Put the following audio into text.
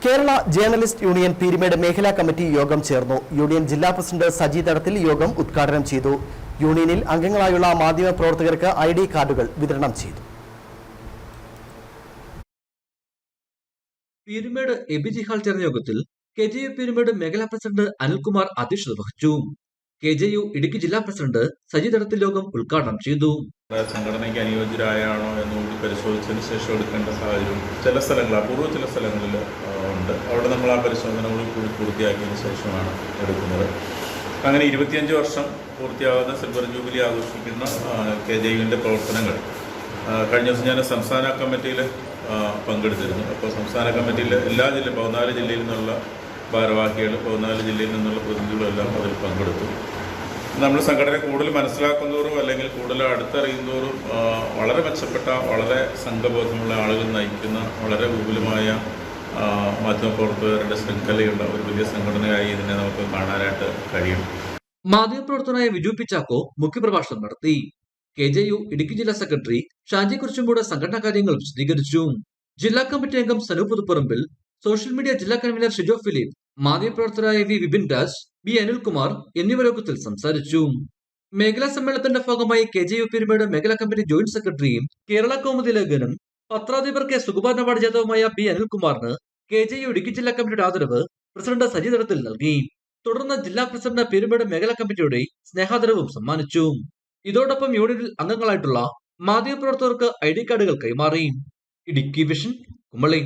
Kerala journalist union Peermade മേഖലാ committee യോഗം ചേർന്നു. യൂണിയൻ ജില്ലാ പ്രസിഡന്റ് സജി തടത്തിൽ യോഗം ഉദ്ഘാടനം ചെയ്തു. യൂണിയനിൽ അംഗങ്ങളായുള്ള മാധ്യമപ്രവർത്തകർക്ക് ID കാർഡുകൾ വിതരണം ചെയ്തു. പീരുമേട് എബിജി ഹാൾ ചേർന്ന യോഗത്തിൽ KJU പീരുമേട് മേഖലാ പ്രസിഡന്റ് അനിൽകുമാർ അധ്യക്ഷത വഹിച്ചു. KJU ഇടുക്കി ജില്ലാ പ്രസിഡന്റ് സജി തടത്തിൽ യോഗം ഉദ്ഘാടനം ചെയ്തു. സംഘടനയ്ക്ക് അനുയോജ്യരായാണോ എന്നുകൂടി പരിശോധിച്ചതിന് ശേഷം എടുക്കേണ്ട സാഹചര്യം ചില സ്ഥലങ്ങൾ, അപൂർവ ചില സ്ഥലങ്ങളിൽ ഉണ്ട്. അവിടെ നമ്മൾ ആ പരിശോധന കൂടി പൂർത്തിയാക്കിയതിന് ശേഷമാണ് എടുക്കുന്നത്. അങ്ങനെ 25 വർഷം പൂർത്തിയാകുന്ന സിൽവർ ജൂബിലി ആഘോഷിക്കുന്ന KJUവിൻ്റെ പ്രവർത്തനങ്ങൾ കഴിഞ്ഞ ദിവസം ഞാൻ സംസ്ഥാന കമ്മിറ്റിയിൽ പങ്കെടുത്തിരുന്നു. അപ്പോൾ സംസ്ഥാന കമ്മിറ്റിയിൽ എല്ലാ 14 ജില്ലയിൽ നിന്നുള്ള ഭാരവാഹികൾ, 14 ജില്ലയിൽ നിന്നുള്ള പ്രതിനിധികളും എല്ലാം അതിൽ പങ്കെടുത്തു. നമ്മൾ സംഘടന കൂടുതൽ മനസ്സിലാക്കുന്നതോറും അല്ലെങ്കിൽ കൂടുതൽ അടുത്തറിയുന്നതോറും വളരെ മെച്ചപ്പെട്ട, വളരെ സംഘബോധമുള്ള ആളുകൾ നയിക്കുന്ന വളരെ വിപുലമായ മാധ്യമപ്രവർത്തകരുടെ ശൃംഖലയുള്ള ഒരു വലിയ സംഘടനയായി ഇതിനെ നമുക്ക് കാണാനായിട്ട് കഴിയും. മാധ്യമപ്രവർത്തകനായ വിജു പിച്ചാക്കോ മുഖ്യപ്രഭാഷണം നടത്തി. KJU ഇടുക്കി ജില്ലാ സെക്രട്ടറി ഷാജി കുറിച്ചുംകൂട് സംഘടനാ കാര്യങ്ങൾ വിശദീകരിച്ചു. ജില്ലാ കമ്മിറ്റി അംഗം സനു പുതുപ്പറമ്പിൽ, സോഷ്യൽ മീഡിയ ജില്ലാ കൺവീനർ ഷിജോ ഫിലിപ്പ്, മാധ്യമപ്രവർത്തകരായ വി വിപിൻ രാജ്, ബി അനിൽകുമാർ എന്നിവർ യോഗത്തിൽ സംസാരിച്ചു. മേഖലാ സമ്മേളനത്തിന്റെ ഭാഗമായി KJU പീരുമേട് മേഖലാ കമ്മിറ്റി ജോയിന്റ് സെക്രട്ടറിയും കേരള കൗമുദി ലേഖകനും പത്രാധിപർ കെ സുകുമാരൻ അവാർഡ് ജേതാവുമായ ബി അനിൽകുമാറിന് KJU ഇടുക്കി ജില്ലാ കമ്മിറ്റിയുടെ ആദരവ് പ്രസിഡന്റ് സജി തടത്തിൽ നൽകി. തുടർന്ന് ജില്ലാ പ്രസിഡന്റ് പീരുമേട് മേഖലാ കമ്മിറ്റിയുടെ സ്നേഹാദരവും സമ്മാനിച്ചു. ഇതോടൊപ്പം യൂണിയനിൽ അംഗങ്ങളായിട്ടുള്ള മാധ്യമപ്രവർത്തകർക്ക് ID കാർഡുകൾ കൈമാറി. ഇടുക്കി വിഷൻ, കുമളി.